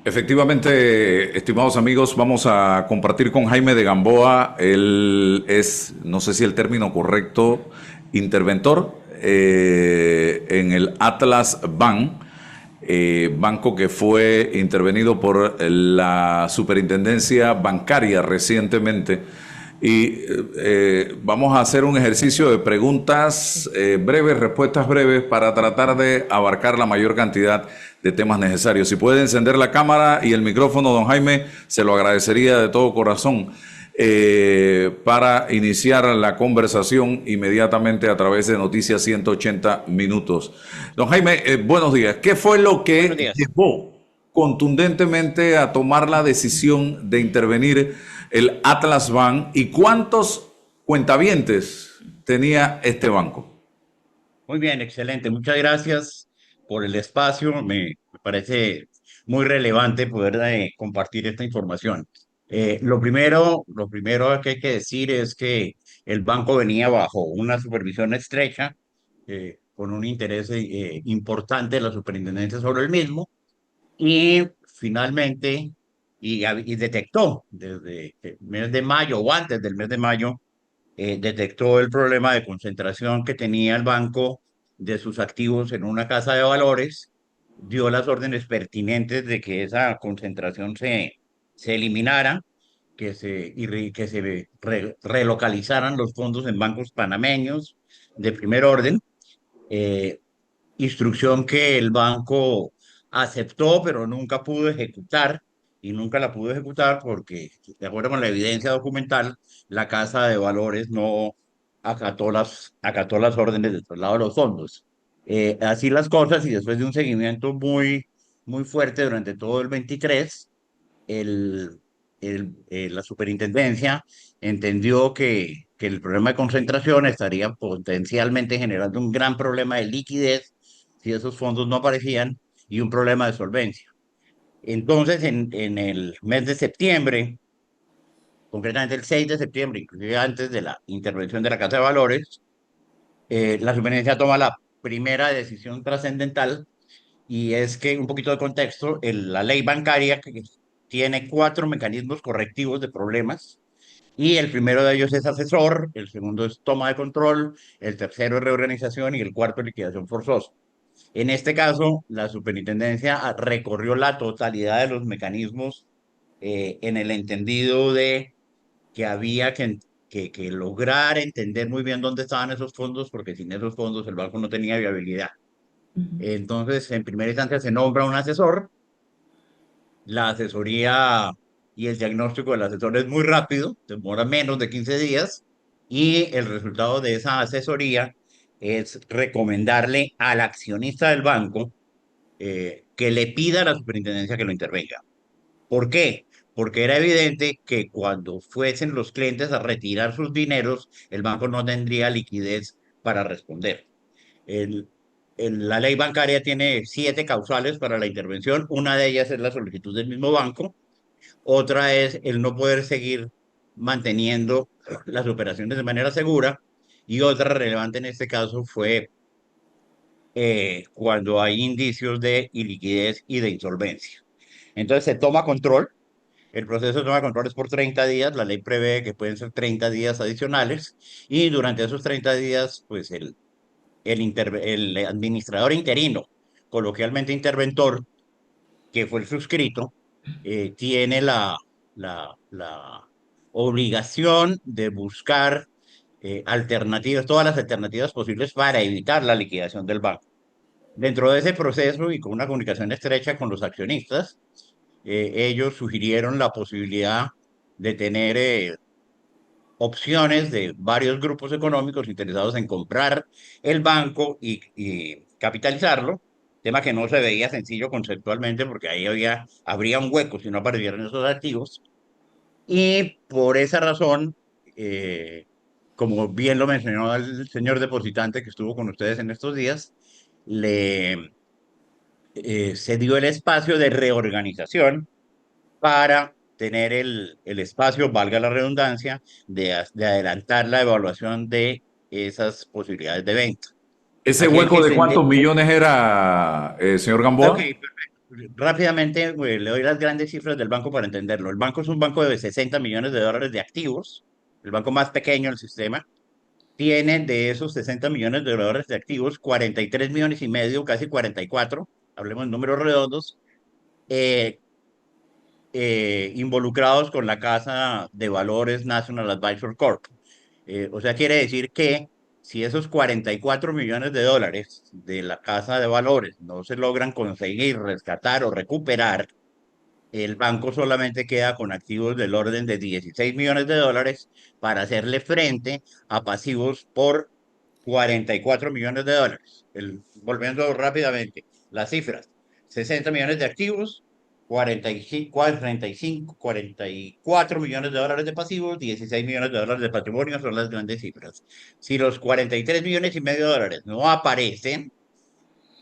Efectivamente, estimados amigos, vamos a compartir con Jaime de Gamboa. Él es, no sé si el término correcto, interventor en el Atlas Bank, banco que fue intervenido por la Superintendencia Bancaria recientemente. Y vamos a hacer un ejercicio de preguntas breves, respuestas breves, para tratar de abarcar la mayor cantidad de temas necesarios. Si puede encender la cámara y el micrófono, don Jaime, se lo agradecería de todo corazón, para iniciar la conversación inmediatamente a través de Noticias 180 Minutos. Don Jaime, buenos días. ¿Qué fue lo Buenos que días. llevó contundentemente a tomar la decisión de intervenir el Atlas Bank y cuántos cuentavientes tenía este banco? Muy bien, excelente. Muchas gracias por el espacio. Me parece muy relevante poder compartir esta información. Lo primero que hay que decir es que el banco venía bajo una supervisión estrecha, con un interés importante de la superintendencia sobre el mismo, y finalmente, y detectó desde el mes de mayo o antes del mes de mayo, detectó el problema de concentración que tenía el banco de sus activos en una casa de valores, dio las órdenes pertinentes de que esa concentración se eliminara, que se relocalizaran los fondos en bancos panameños de primer orden, eh, instrucción que el banco aceptó, pero nunca pudo ejecutar, y nunca la pudo ejecutar porque, de acuerdo con la evidencia documental, la Casa de Valores no acató las órdenes de traslado de los fondos. Así las cosas, y después de un seguimiento muy fuerte durante todo el 23, el, la superintendencia entendió que el problema de concentración estaría potencialmente generando un gran problema de liquidez si esos fondos no aparecían, y un problema de solvencia. Entonces, en el mes de septiembre, concretamente el 6 de septiembre, inclusive antes de la intervención de la Casa de Valores, la superintendencia toma la primera decisión trascendental, y es que, un poquito de contexto, la ley bancaria que tiene cuatro mecanismos correctivos de problemas, y el primero de ellos es asesor, el segundo es toma de control, el tercero es reorganización y el cuarto es liquidación forzosa. En este caso, la superintendencia recorrió la totalidad de los mecanismos, en el entendido de que había que lograr entender muy bien dónde estaban esos fondos, porque sin esos fondos el banco no tenía viabilidad. Entonces, en primera instancia se nombra un asesor. La asesoría y el diagnóstico del asesor es muy rápido, demora menos de 15 días, y el resultado de esa asesoría es recomendarle al accionista del banco, que le pida a la superintendencia que lo intervenga. ¿Por qué? Porque era evidente que cuando fuesen los clientes a retirar sus dineros, el banco no tendría liquidez para responder. El, la ley bancaria tiene 7 causales para la intervención. Una de ellas es la solicitud del mismo banco. Otra es el no poder seguir manteniendo las operaciones de manera segura. Y otra relevante en este caso fue, cuando hay indicios de iliquidez y de insolvencia. Entonces se toma control. El proceso de toma de control es por 30 días. La ley prevé que pueden ser 30 días adicionales. Y durante esos 30 días, pues el administrador interino, coloquialmente interventor, que fue el suscrito, tiene la obligación de buscar alternativas, todas las alternativas posibles para evitar la liquidación del banco. Dentro de ese proceso, y con una comunicación estrecha con los accionistas, ellos sugirieron la posibilidad de tener opciones de varios grupos económicos interesados en comprar el banco y capitalizarlo, tema que no se veía sencillo conceptualmente, porque ahí habría un hueco si no aparecieran esos activos. Y por esa razón, eh, como bien lo mencionó el señor depositante que estuvo con ustedes en estos días, se dio el espacio de reorganización para tener el espacio, valga la redundancia, de adelantar la evaluación de esas posibilidades de venta. ¿Ese Aquí hay que hueco de entender. cuántos millones era, señor Ok, Gamboa? perfecto. rápidamente le doy las grandes cifras del banco para entenderlo. El banco es un banco de 60 millones de dólares de activos, el banco más pequeño del sistema. Tiene de esos 60 millones de dólares de activos, 43 millones y medio, casi 44, hablemos en números redondos, eh, involucrados con la Casa de Valores National Advisor Corp. O sea, quiere decir que si esos 44 millones de dólares de la Casa de Valores no se logran conseguir, rescatar o recuperar, el banco solamente queda con activos del orden de 16 millones de dólares para hacerle frente a pasivos por 44 millones de dólares. Volviendo rápidamente, las cifras: 60 millones de activos, 44 millones de dólares de pasivos, 16 millones de dólares de patrimonio son las grandes cifras. Si los 43 millones y medio de dólares no aparecen,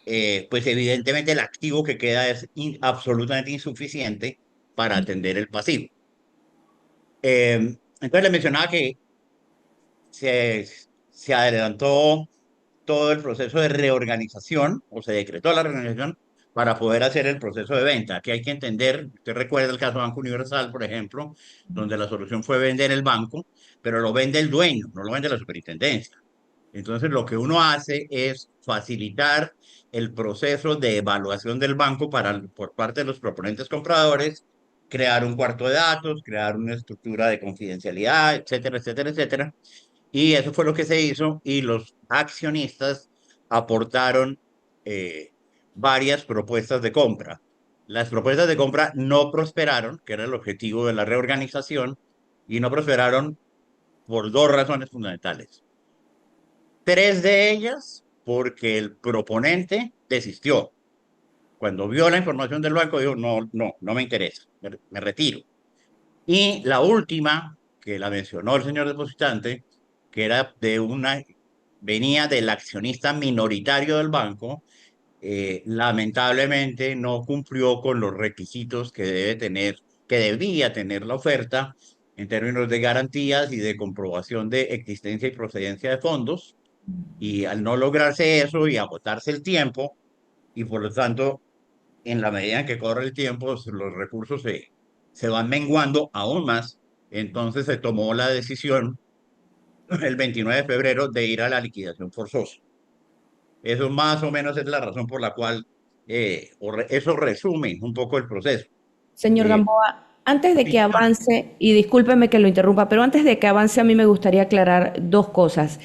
pues evidentemente el activo que queda es absolutamente insuficiente para atender el pasivo. Entonces le mencionaba que se, se adelantó todo el proceso de reorganización, o se decretó la reorganización para poder hacer el proceso de venta. Aquí hay que entender, usted recuerda el caso Banco Universal, por ejemplo, donde la solución fue vender el banco, pero lo vende el dueño, no lo vende la superintendencia. Entonces, lo que uno hace es facilitar el proceso de evaluación del banco por parte de los proponentes compradores, crear un cuarto de datos, crear una estructura de confidencialidad, etcétera, etcétera, etcétera. Y eso fue lo que se hizo y los accionistas aportaron eh, varias propuestas de compra. Las propuestas de compra no prosperaron, que era el objetivo de la reorganización, y no prosperaron por dos razones fundamentales. Tres de ellas porque el proponente desistió. Cuando vio la información del banco, dijo, no, no, no me interesa, me retiro. Y la última, que la mencionó el señor depositante, que era venía del accionista minoritario del banco, lamentablemente no cumplió con los requisitos que debe tener, que debía tener la oferta en términos de garantías y de comprobación de existencia y procedencia de fondos. Y al no lograrse eso y agotarse el tiempo, y por lo tanto, en la medida en que corre el tiempo, los recursos se van menguando aún más. Entonces se tomó la decisión el 29 de febrero de ir a la liquidación forzosa. Eso más o menos es la razón por la cual eso resume un poco el proceso. Señor Eh, Gamboa, antes de que sí, avance, y discúlpeme que lo interrumpa, pero antes de que avance a mí me gustaría aclarar dos cosas.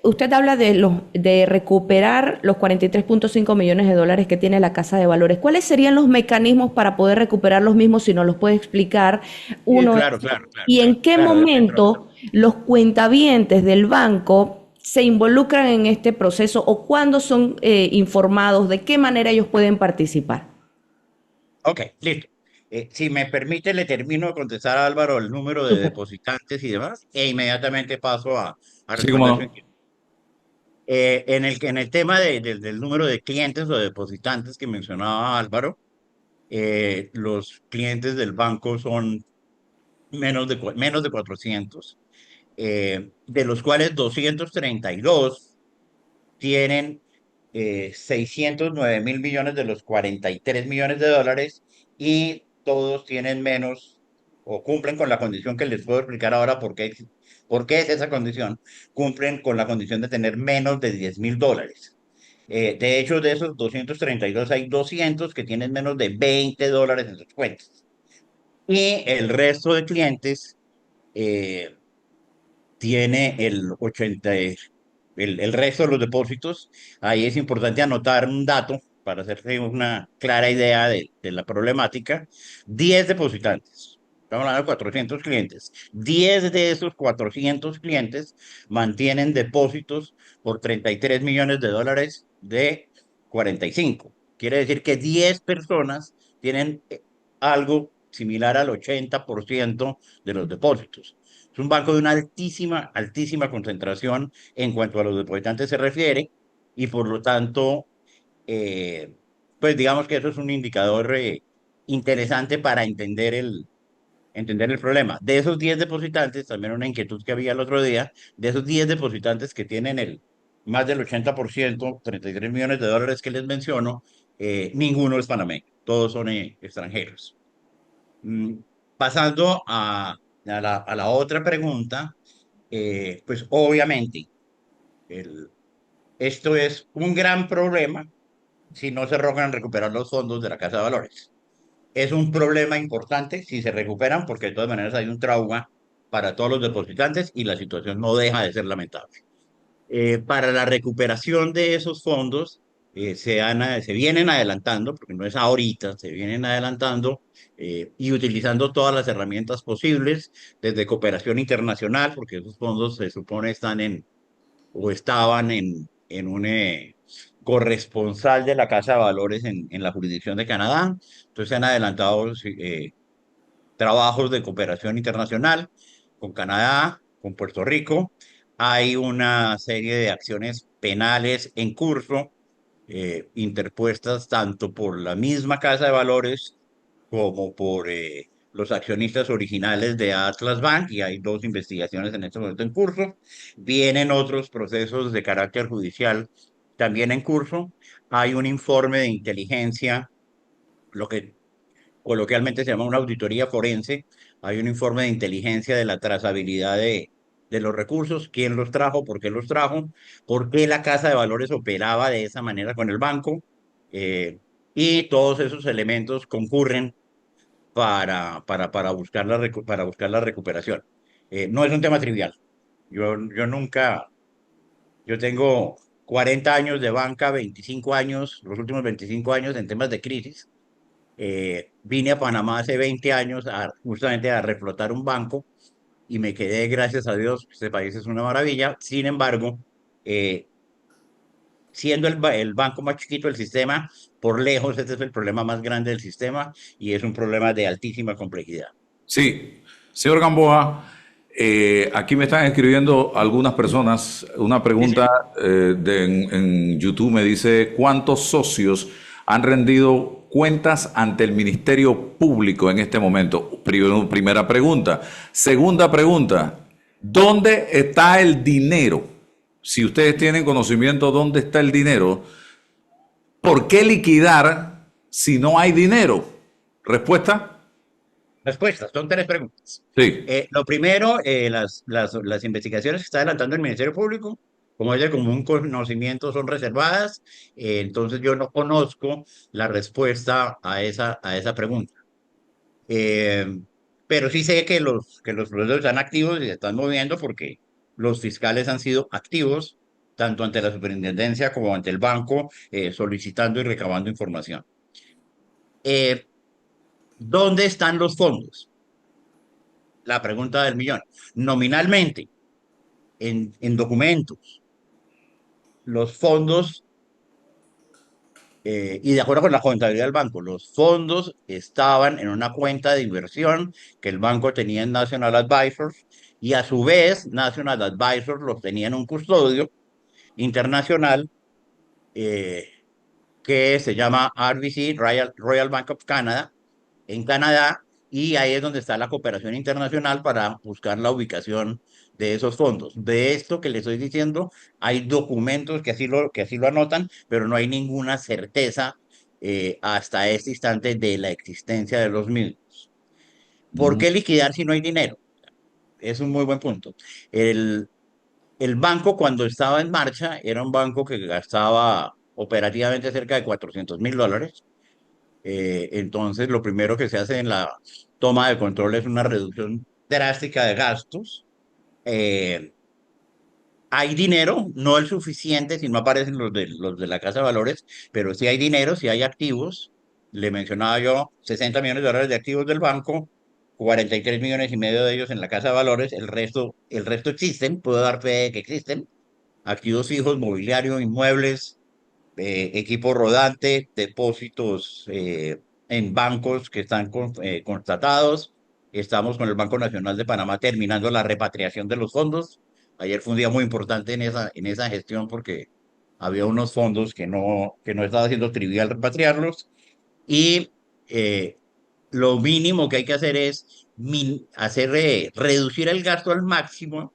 Usted habla de recuperar los 43.5 millones de dólares que tiene la Casa de Valores. ¿Cuáles serían los mecanismos para poder recuperar los mismos, si nos los puede explicar? sí, Uno es, claro, claro, claro, ¿y claro, en qué claro, momento los cuentavientes del banco se involucran en este proceso o cuándo son informados? ¿De qué manera ellos pueden participar? Ok, listo. Si me permite, le termino de contestar a Álvaro el número de Súper. depositantes y demás, e inmediatamente paso a Sí, cómo responder su no. inquietud. En el tema del número de clientes o depositantes que mencionaba Álvaro, los clientes del banco son menos de 400, de los cuales 232 tienen 609.000 millones de los 43 millones de dólares, y todos tienen menos o cumplen con la condición que les puedo explicar ahora por qué es esa condición. Cumplen con la condición de tener menos de 10.000 dólares. De hecho, de esos 232 hay 200 que tienen menos de 20 dólares en sus cuentas. Y el resto de clientes eh, tiene el resto de los depósitos. Ahí es importante anotar un dato para hacerse una clara idea de la problemática. 10 depositantes. Estamos hablando de 400 clientes. 10 de esos 400 clientes mantienen depósitos por 33 millones de dólares de 45. Quiere decir que 10 personas tienen algo similar al 80% de los depósitos. Es un banco de una altísima, altísima concentración en cuanto a los depositantes se refiere, y por lo tanto, eh, pues digamos que eso es un indicador interesante para entender el problema. De esos 10 depositantes, también una inquietud que había el otro día, de esos 10 depositantes que tienen más del 80%, 33 millones de dólares que les menciono, ninguno es panameño. todos son extranjeros. Mm, Pasando a la otra pregunta, pues obviamente el, esto es un gran problema si no se logran recuperar los fondos de la Casa de Valores. Es un problema importante si se recuperan, porque de todas maneras hay un trauma para todos los depositantes y la situación no deja de ser lamentable. Para la recuperación de esos fondos, se vienen adelantando, porque no es ahorita, se vienen adelantando y utilizando todas las herramientas posibles, desde cooperación internacional, porque esos fondos se supone están o estaban en un corresponsal de la Casa de Valores en la jurisdicción de Canadá. Entonces se han adelantado sí, trabajos de cooperación internacional con Canadá, con Puerto Rico. Hay una serie de acciones penales en curso, interpuestas tanto por la misma Casa de Valores como por los accionistas originales de Atlas Bank, y hay dos investigaciones en este momento en curso. Vienen otros procesos de carácter judicial también en curso. Hay un informe de inteligencia, lo que coloquialmente se llama una auditoría forense. Hay un informe de inteligencia de la trazabilidad de los recursos, quién los trajo, por qué la Casa de Valores operaba de esa manera con el banco, y todos esos elementos concurren para buscar para buscar la recuperación. No es un tema trivial. Yo nunca, yo tengo 40 años de banca, 25 años, los últimos 25 años en temas de crisis. Vine a Panamá hace 20 años justamente a reflotar un banco y me quedé, gracias a Dios, este país es una maravilla. Sin embargo, eh, siendo el banco más chiquito del sistema, por lejos este es el problema más grande del sistema y es un problema de altísima complejidad. Sí, señor Gamboa, aquí me están escribiendo algunas personas una Sí, pregunta sí. en YouTube. Me dice, ¿cuántos socios han rendido cuentas ante el Ministerio Público en este momento? Primera pregunta. Segunda pregunta, ¿dónde está el dinero? Si ustedes tienen conocimiento, ¿dónde está el dinero? ¿Por qué liquidar si no hay dinero? Respuesta. Respuestas, son tres preguntas. Sí. Lo primero, las investigaciones que está adelantando el Ministerio Público, como es de común conocimiento, son reservadas. Entonces yo no conozco la respuesta a esa pregunta. Eh, pero sí sé que los procesos están activos y se están moviendo porque los fiscales han sido activos, tanto ante la superintendencia como ante el banco, solicitando y recabando información. Eh, ¿Dónde están los fondos? La pregunta del millón. Nominalmente, en documentos, los fondos, y de acuerdo con la contabilidad del banco, los fondos estaban en una cuenta de inversión que el banco tenía en National Advisors, y a su vez National Advisors los tenía en un custodio internacional, eh, que se llama RBC, Royal Bank of Canada, en Canadá, y ahí es donde está la cooperación internacional para buscar la ubicación de esos fondos. De esto que le estoy diciendo, hay documentos que así lo anotan, pero no hay ninguna certeza hasta este instante de la existencia de los mismos. ¿Por qué liquidar si no hay dinero? Es un muy buen punto. El, el banco, cuando estaba en marcha, era un banco que gastaba operativamente cerca de $400,000. Entonces, lo primero que se hace en la toma de control es una reducción drástica de gastos. Eh, Hay dinero, no el suficiente, si no aparecen los de la Casa de Valores, pero sí hay dinero, sí hay activos. Le mencionaba yo $60 millones de activos del banco, 43,5 millones de ellos en la Casa de Valores, el resto existen, puedo dar fe de que existen, activos fijos, mobiliario, inmuebles, equipo rodante, depósitos en bancos que están constatados. Estamos con el Banco Nacional de Panamá terminando la repatriación de los fondos. Ayer fue un día muy importante en esa gestión porque había unos fondos que no estaba siendo trivial repatriarlos. Y eh, lo mínimo que hay que hacer es reducir el gasto al máximo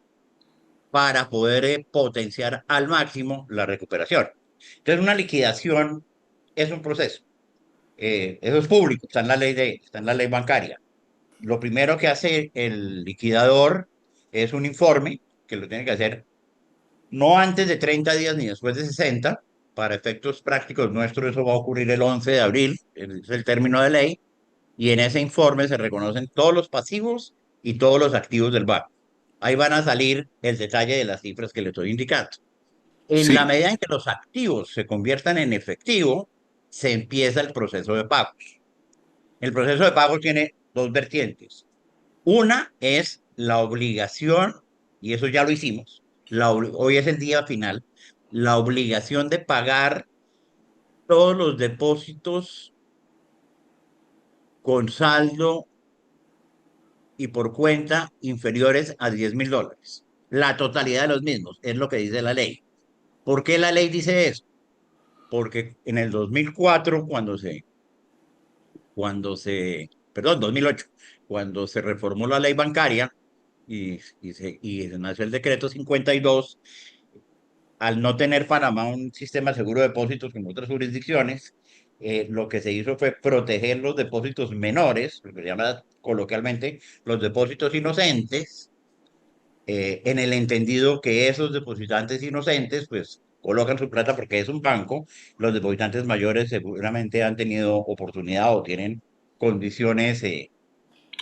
para poder potenciar al máximo la recuperación. Entonces, una liquidación es un proceso. Eso es público, está en la ley bancaria. Lo primero que hace el liquidador es un informe que lo tiene que hacer no antes de 30 días ni después de 60. Para efectos prácticos nuestros, eso va a ocurrir el 11 de abril, es el término de ley, y en ese informe se reconocen todos los pasivos y todos los activos del banco. Ahí van a salir el detalle de las cifras que le estoy indicando. En la Sí, medida en que los activos se conviertan en efectivo, se empieza el proceso de pagos. El proceso de pagos tiene dos vertientes. Una es la obligación, y eso ya lo hicimos, hoy es el día final, la obligación de pagar todos los depósitos con saldo y por cuenta inferiores a $10,000. La totalidad de los mismos, es lo que dice la ley. ¿Por qué la ley dice eso? Porque en el 2004, perdón, 2008, cuando se reformó la ley bancaria y se nació el decreto 52, al no tener Panamá un sistema seguro de depósitos como otras jurisdicciones, lo que se hizo fue proteger los depósitos menores, lo que se llama coloquialmente los depósitos inocentes, en el entendido que esos depositantes inocentes, pues colocan su plata porque es un banco, los depositantes mayores seguramente han tenido oportunidad o tienen condiciones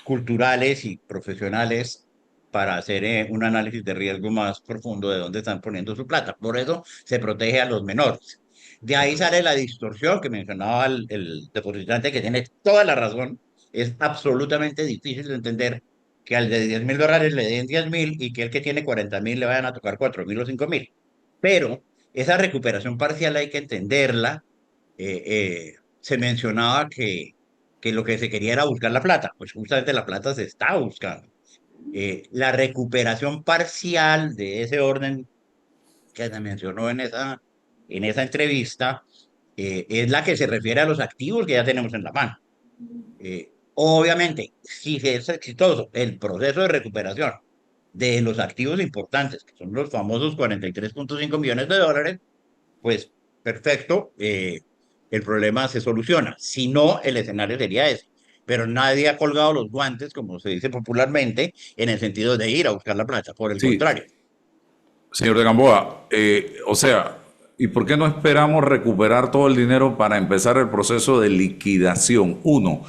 culturales y profesionales para hacer un análisis de riesgo más profundo de dónde están poniendo su plata. Por eso se protege a los menores. De ahí sale la distorsión que mencionaba el depositante, que tiene toda la razón. Es absolutamente difícil de entender que al de $10,000 le den 10,000 y que el que tiene 40,000 le vayan a tocar 4,000 o 5,000. Pero esa recuperación parcial hay que entenderla. Se mencionaba que lo que se quería era buscar la plata, pues justamente la plata se está buscando. La recuperación parcial de ese orden que se mencionó en esa entrevista es la que se refiere a los activos que ya tenemos en la mano. Obviamente, si es exitoso el proceso de recuperación de los activos importantes, que son los famosos $43,5 millones, pues perfecto, el problema se soluciona. Si no, el escenario sería ese. Pero nadie ha colgado los guantes, como se dice popularmente, en el sentido de ir a buscar la plata. Por el sí, contrario. señor de Gamboa, o sea, ¿y por qué no esperamos recuperar todo el dinero para empezar el proceso de liquidación? Uno.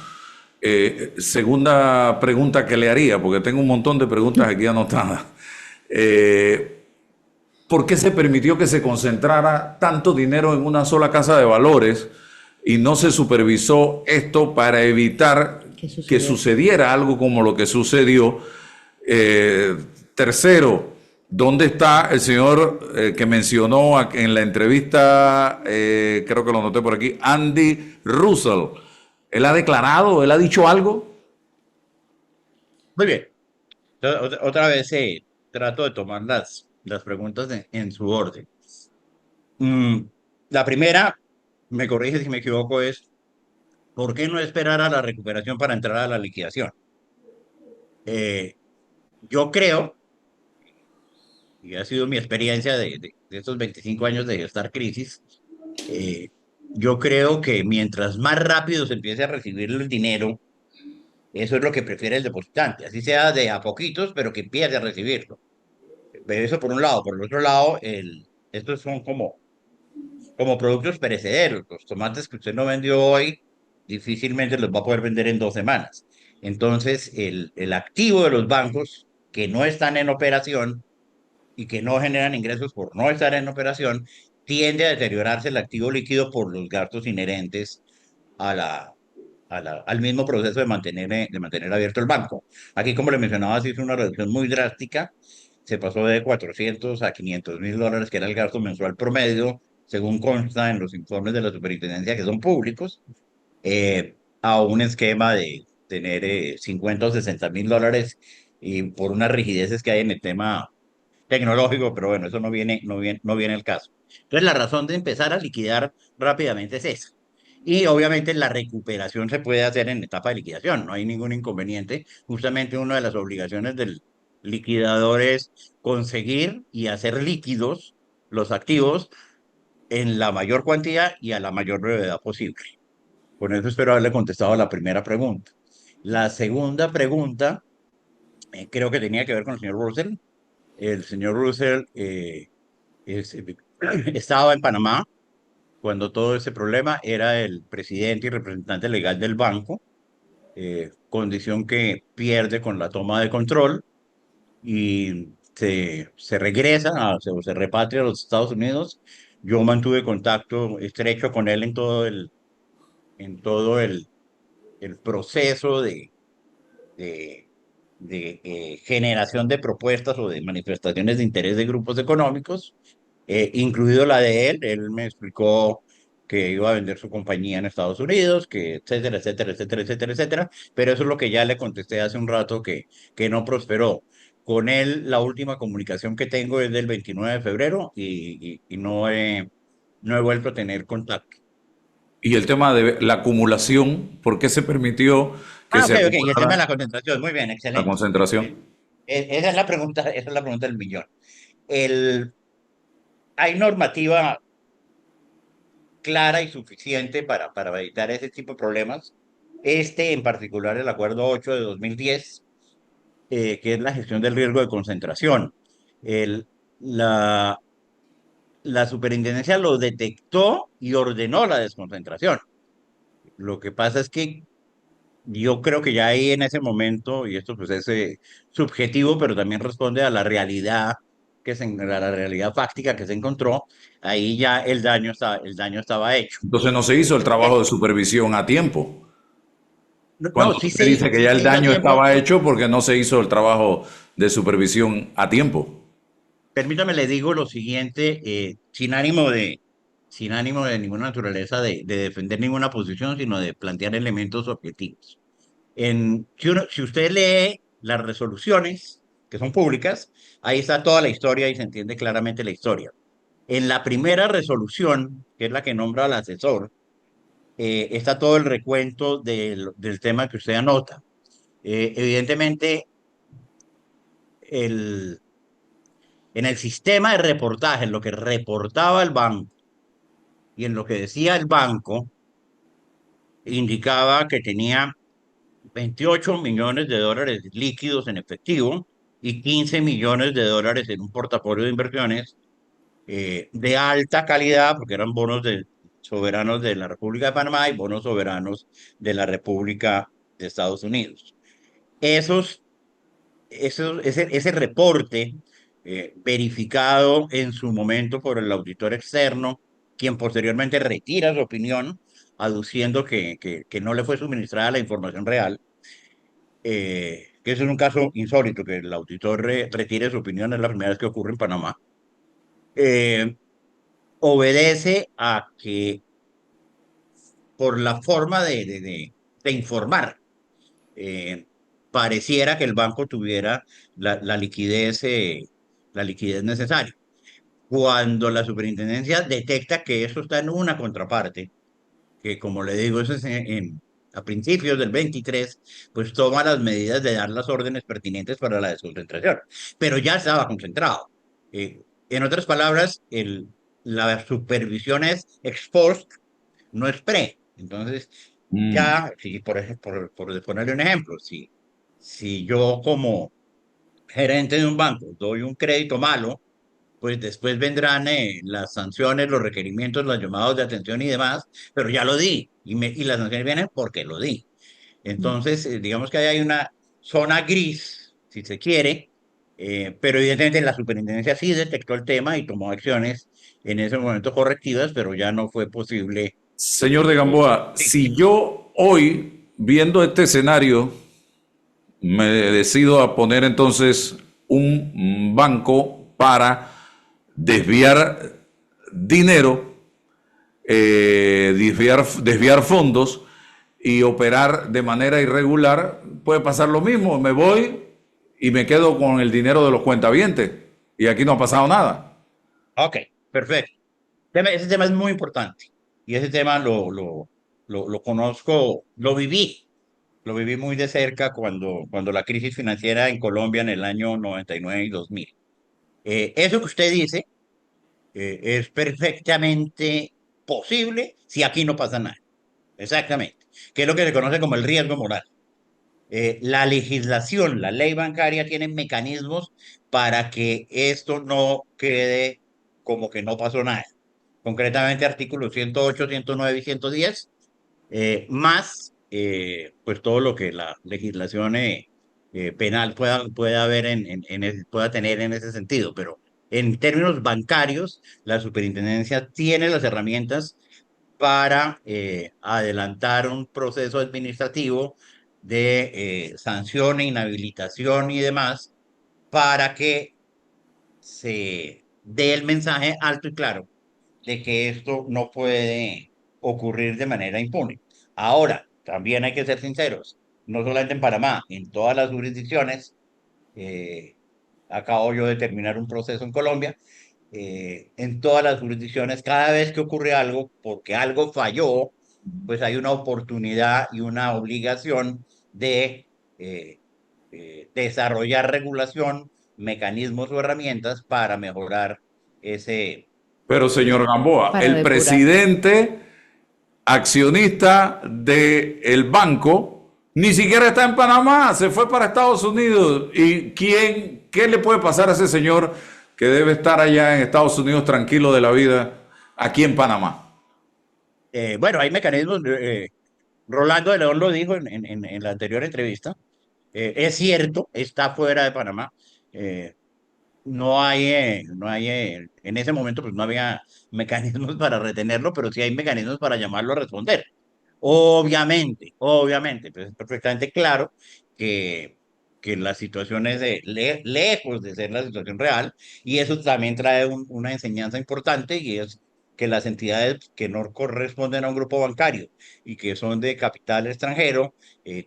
Segunda pregunta que le haría, porque tengo un montón de preguntas aquí anotadas. ¿Por qué se permitió que se concentrara tanto dinero en una sola casa de valores y no se supervisó esto para evitar que sucediera algo como lo que sucedió? Tercero, ¿dónde está el señor que mencionó en la entrevista, creo que lo noté por aquí, Andy Russell? ¿Él ha declarado, él ha dicho algo? Muy bien. Entonces, otra vez trato de tomar las preguntas en su orden. Mm, la primera, me corrige si me equivoco, es ¿por qué no esperar a la recuperación para entrar a la liquidación? Eh, yo creo, y ha sido mi experiencia de estos 25 años de gestar crisis, eh, yo creo que mientras más rápido se empiece a recibir el dinero, eso es lo que prefiere el depositante, así sea de a poquitos, pero que empiece a recibirlo. Eso por un lado. Por el otro lado, estos son como productos perecederos. Los tomates que usted no vendió hoy, difícilmente los va a poder vender en 2 semanas. Entonces, el activo de los bancos que no están en operación y que no generan ingresos por no estar en operación, tiende a deteriorarse el activo líquido por los gastos inherentes a al mismo proceso de mantener abierto el banco. Aquí, como le mencionaba, se hizo una reducción muy drástica. Se pasó de 400 a $500,000, que era el gasto mensual promedio, según consta en los informes de la superintendencia, que son públicos, a un esquema de tener $50,000 o $60,000, y por unas rigideces que hay en el tema tecnológico, pero bueno, eso no viene el caso. Entonces, la razón de empezar a liquidar rápidamente es esa. Y obviamente la recuperación se puede hacer en etapa de liquidación, no hay ningún inconveniente. Justamente una de las obligaciones del liquidador es conseguir y hacer líquidos los activos en la mayor cantidad y a la mayor brevedad posible. Con eso espero haberle contestado a la primera pregunta. La segunda pregunta creo que tenía que ver con el señor Russell. El señor Russell es- estaba en Panamá cuando todo ese problema, era el presidente y representante legal del banco, condición que pierde con la toma de control y se regresa, o se repatria a los Estados Unidos. Yo mantuve contacto estrecho con él en todo el proceso de, de generación de propuestas o de manifestaciones de interés de grupos económicos, incluido la de él. Él me explicó que iba a vender su compañía en Estados Unidos, que etcétera, etcétera, etcétera, etcétera, etcétera. Pero eso es lo que ya le contesté hace un rato que no prosperó. Con él, la última comunicación que tengo es del 29 de febrero y no he vuelto a tener contacto. Y el tema de la acumulación, ¿por qué se permitió que Ah, se ok, ok. Y el tema de acumulara la concentración. Muy bien, la excelente. Eh, concentración? Esa es la pregunta, esa es la pregunta del millón. El, hay normativa clara y suficiente para evitar ese tipo de problemas. Este, en particular, el Acuerdo 8 de 2010, que es la gestión del riesgo de concentración. El, la, la superintendencia lo detectó y ordenó la desconcentración. Lo que pasa es que yo creo que ya ahí en ese momento, y esto pues es subjetivo, pero también responde a la realidad a la realidad fáctica que se encontró, ahí ya el daño estaba hecho. Entonces no se hizo el trabajo de supervisión a tiempo. No, Cuando sí usted dice que sí ya el se hizo a daño tiempo. estaba hecho porque no se hizo el trabajo de supervisión a tiempo. Permítame, le digo lo siguiente, sin ánimo de ninguna naturaleza de defender ninguna posición, sino de plantear elementos objetivos. Si usted lee las resoluciones, que son públicas, ahí está toda la historia y se entiende claramente la historia. En la primera resolución, que es la que nombra al asesor, está todo el recuento del tema que usted anota. Evidentemente, el, en el sistema de reportaje, en lo que reportaba el banco y en lo que decía el banco, indicaba que tenía 28 millones de dólares líquidos en efectivo y 15 millones de dólares en un portafolio de inversiones de alta calidad, porque eran bonos soberanos de la República de Panamá y bonos soberanos de la República de Estados Unidos. Ese reporte, verificado en su momento por el auditor externo, quien posteriormente retira su opinión, aduciendo que no le fue suministrada la información real, que eso es un caso insólito, que el auditor retire su opinión, es la primera vez que ocurre en Panamá. eh, Obedece a que por la forma de informar, eh, pareciera que el banco tuviera la liquidez necesaria. Cuando la superintendencia detecta que eso está en una contraparte, que como le digo, eso es a principios del 23, pues toma las medidas de dar las órdenes pertinentes para la desconcentración, pero ya estaba concentrado. En otras palabras, la supervisión es ex post, no es pre. Entonces, Mm. ya, si por ponerle un ejemplo, si yo como gerente de un banco doy un crédito malo, pues después vendrán las sanciones, los requerimientos, los llamados de atención y demás, pero ya lo di y las sanciones vienen porque lo di. Entonces, digamos que ahí hay una zona gris, si se quiere, pero evidentemente la superintendencia sí detectó el tema y tomó acciones en ese momento correctivas, pero ya no fue posible. Señor de eh, Gamboa, sí, si yo hoy, viendo este escenario, me decido a poner entonces un banco para desviar dinero, desviar fondos y operar de manera irregular, puede pasar lo mismo. Me voy y me quedo con el dinero de los cuentavientes y aquí no ha pasado nada. ok, perfecto. Ese tema es muy importante y ese tema lo conozco, lo viví muy de cerca cuando la crisis financiera en Colombia en el año 99 y 2000. Eso que usted dice es perfectamente posible si aquí no pasa nada. exactamente, que es lo que se conoce como el riesgo moral. La legislación, la ley bancaria tiene mecanismos para que esto no quede como que no pasó nada. Concretamente, artículos 108, 109 y 110, más pues todo lo que la legislación penal pueda haber pueda tener en ese sentido. Pero en términos bancarios, la superintendencia tiene las herramientas para adelantar un proceso administrativo de sanción e inhabilitación y demás para que se dé el mensaje alto y claro de que esto no puede ocurrir de manera impune. Ahora, también hay que ser sinceros, no solamente en Panamá, en todas las jurisdicciones, eh, acabo yo de terminar un proceso en Colombia, en todas las jurisdicciones, cada vez que ocurre algo, porque algo falló, pues hay una oportunidad y una obligación de desarrollar regulación, mecanismos o herramientas para mejorar ese, Pero señor ese. Gamboa, para el depurar. presidente accionista del banco ni siquiera está en Panamá, se fue para Estados Unidos. ¿Y qué le puede pasar a ese señor que debe estar allá en Estados Unidos tranquilo de la vida aquí en Panamá? Bueno, hay mecanismos, Rolando de León lo dijo en la anterior entrevista, es cierto, está fuera de Panamá, eh, no hay, en ese momento pues no había mecanismos para retenerlo, pero sí hay mecanismos para llamarlo a responder. Obviamente, pues es perfectamente claro que, que la situación es lejos de ser la situación real y eso también trae una enseñanza importante y es que las entidades que no corresponden a un grupo bancario y que son de capital extranjero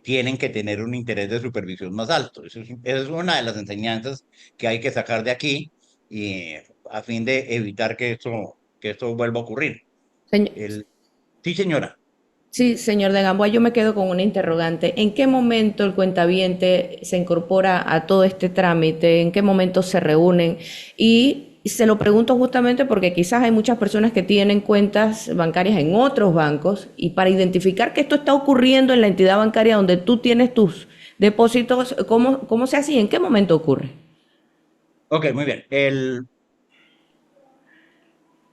tienen que tener un interés de supervisión más alto. Esa es una de las enseñanzas que hay que sacar de aquí y, a fin de evitar que esto vuelva a ocurrir. Señ- El, sí, señora. Sí, señor de Gamboa, yo me quedo con una interrogante. ¿En qué momento el cuentaviente se incorpora a todo este trámite? ¿En qué momento se reúnen? Y se lo pregunto justamente porque quizás hay muchas personas que tienen cuentas bancarias en otros bancos y para identificar que esto está ocurriendo en la entidad bancaria donde tú tienes tus depósitos, ¿cómo se hace y en qué momento ocurre? Ok, muy bien.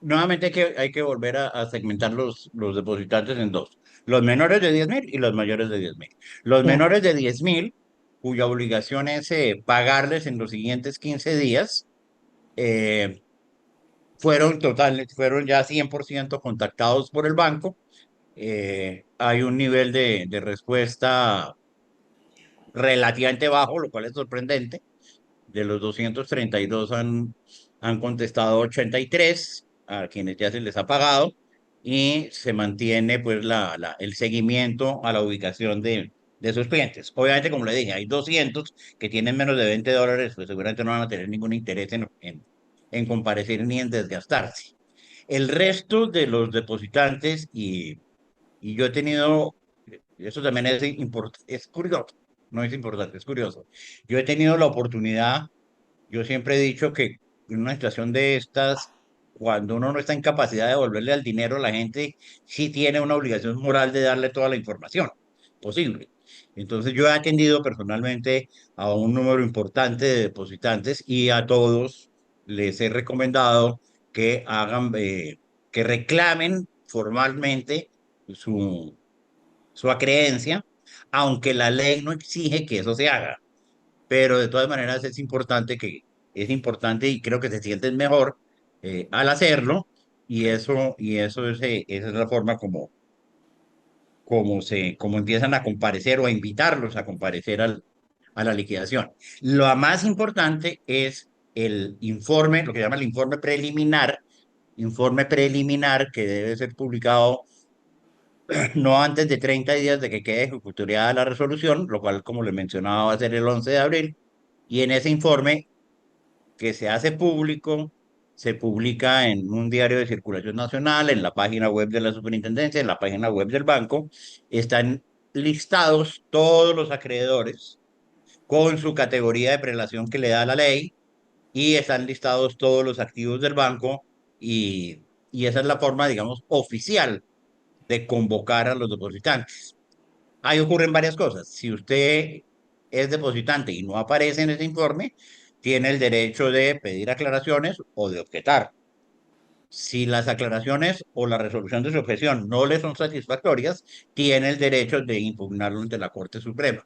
Nuevamente hay que volver a segmentar los depositantes en dos. Los menores de 10.000 y los mayores de 10.000. Los Ya. menores de 10.000, cuya obligación es pagarles en los siguientes 15 días, eh, fueron ya 100% contactados por el banco. Hay un nivel de respuesta relativamente bajo, lo cual es sorprendente. De los 232 han contestado 83 a quienes ya se les ha pagado y se mantiene pues el seguimiento a la ubicación de sus clientes. Obviamente, como le dije, hay 200 que tienen menos de $20, pues seguramente no van a tener ningún interés en comparecer ni en desgastarse. El resto de los depositantes, y yo he tenido, eso también es curioso, no es importante, es curioso. Yo he tenido la oportunidad, yo siempre he dicho que en una situación de estas, cuando uno no está en capacidad de devolverle al dinero, la gente sí tiene una obligación moral de darle toda la información posible. Entonces yo he atendido personalmente a un número importante de depositantes y a todos les he recomendado que que reclamen formalmente su, su acreencia, aunque la ley no exige que eso se haga. Pero de todas maneras es importante y creo que se sienten mejor al hacerlo y eso esa es la forma como empiezan a comparecer o a invitarlos a comparecer a la liquidación. Lo más importante es el informe, lo que llama el informe preliminar que debe ser publicado no antes de 30 días de que quede ejecutoriada la resolución, lo cual, como le mencionaba, va a ser el 11 de abril. Y en ese informe que se hace público, se publica en un diario de circulación nacional, en la página web de la superintendencia, en la página web del banco, están listados todos los acreedores con su categoría de prelación que le da la ley y están listados todos los activos del banco y esa es la forma, digamos, oficial de convocar a los depositantes. Ahí ocurren varias cosas. Si usted es depositante y no aparece en ese informe, tiene el derecho de pedir aclaraciones o de objetar. Si las aclaraciones o la resolución de su objeción no le son satisfactorias, tiene el derecho de impugnarlo ante la Corte Suprema.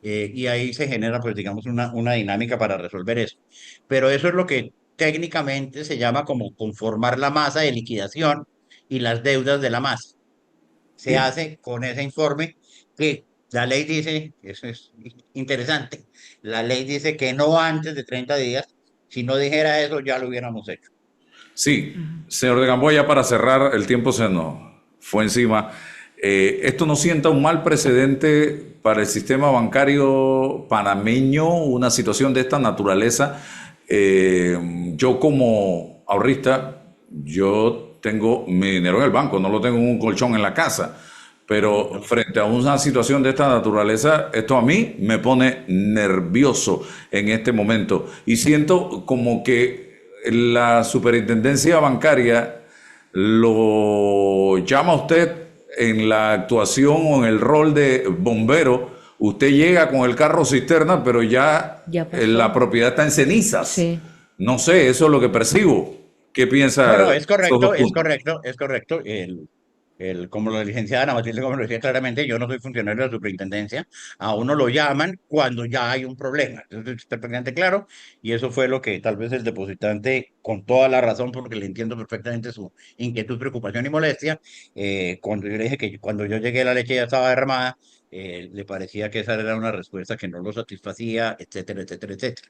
Y ahí se genera, pues, digamos, una dinámica para resolver eso. Pero eso es lo que técnicamente se llama como conformar la masa de liquidación y las deudas de la masa. Se Bien. hace con ese informe que la ley dice, eso es interesante, la ley dice que no antes de 30 días, si no dijera eso ya lo hubiéramos hecho. Sí, señor de Gamboa, ya para cerrar, el tiempo se nos fue encima. ¿Esto no sienta un mal precedente para el sistema bancario panameño, una situación de esta naturaleza? Yo como ahorrista, yo tengo mi dinero en el banco, no lo tengo en un colchón en la casa, pero ¿No? frente a una situación de esta naturaleza, esto a mí me pone nervioso en este momento y siento como que la superintendencia bancaria lo llama a usted en la actuación o en el rol de bombero. Usted llega con el carro cisterna, pero ya Ya la pasó. propiedad está en cenizas. Sí. No sé, eso es lo que percibo. ¿Qué No, piensa no, de es esos dos correcto, es puntos? correcto, es correcto. Como la licenciada Ana Matilde, como lo decía claramente, yo no soy funcionario de la superintendencia. A uno lo llaman cuando ya hay un problema. Entonces, está perfectamente claro. Y eso fue lo que tal vez el depositante, con toda la razón, porque le entiendo perfectamente su inquietud, preocupación y molestia, cuando yo le dije que cuando yo llegué la leche ya estaba derramada, le parecía que esa era una respuesta que no lo satisfacía, etcétera, etcétera, etcétera.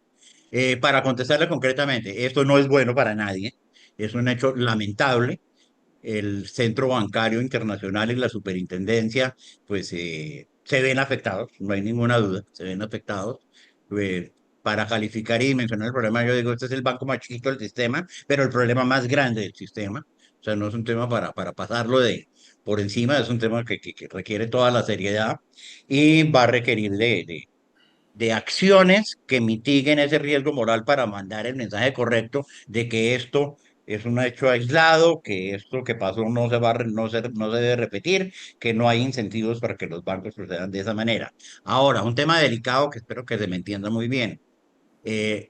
Para contestarle concretamente, esto no es bueno para nadie. Es un hecho lamentable. El Centro Bancario Internacional y la Superintendencia, pues se ven afectados, no hay ninguna duda, se ven afectados. Eh, para calificar y mencionar el problema, yo digo, este es el banco más chiquito del sistema, pero el problema más grande del sistema. O sea, no es un tema para pasarlo de por encima, es un tema que requiere toda la seriedad y va a requerir de acciones que mitiguen ese riesgo moral para mandar el mensaje correcto de que esto es un hecho aislado, que esto que pasó no se va a no se debe repetir, que no hay incentivos para que los bancos procedan de esa manera. Ahora, un tema delicado que espero que se me entienda muy bien. Eh,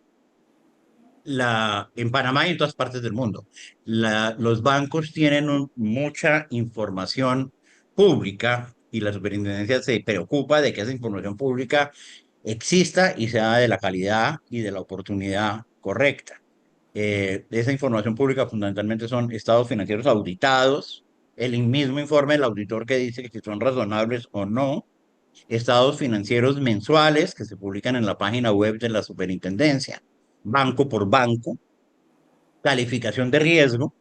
en Panamá y en todas partes del mundo, los bancos tienen mucha información pública y la superintendencia se preocupa de que esa información pública exista y sea de la calidad y de la oportunidad correcta. Esa información pública fundamentalmente son estados financieros auditados, el mismo informe del auditor que dice que son razonables o no, estados financieros mensuales que se publican en la página web de la superintendencia, banco por banco, calificación de riesgo,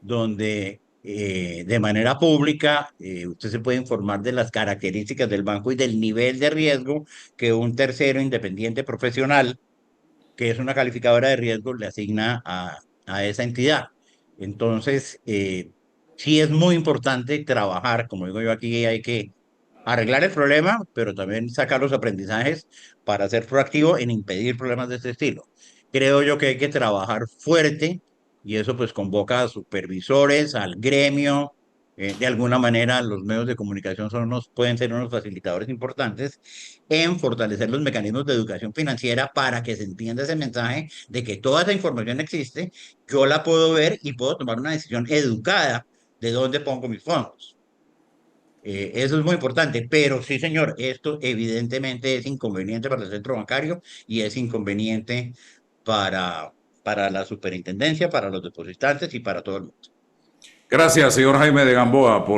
donde de manera pública usted se puede informar de las características del banco y del nivel de riesgo que un tercero independiente profesional, que es una calificadora de riesgo, le asigna a esa entidad. Entonces, sí es muy importante trabajar, como digo yo aquí, hay que arreglar el problema, pero también sacar los aprendizajes para ser proactivo en impedir problemas de este estilo. Creo yo que hay que trabajar fuerte y eso pues convoca a supervisores, al gremio. De alguna manera, los medios de comunicación pueden ser unos facilitadores importantes en fortalecer los mecanismos de educación financiera para que se entienda ese mensaje de que toda esa información existe, yo la puedo ver y puedo tomar una decisión educada de dónde pongo mis fondos. Eso es muy importante, pero sí, señor, esto evidentemente es inconveniente para el centro bancario y es inconveniente para, para la superintendencia, para los depositantes y para todo el mundo. Gracias, señor Jaime de Gamboa, por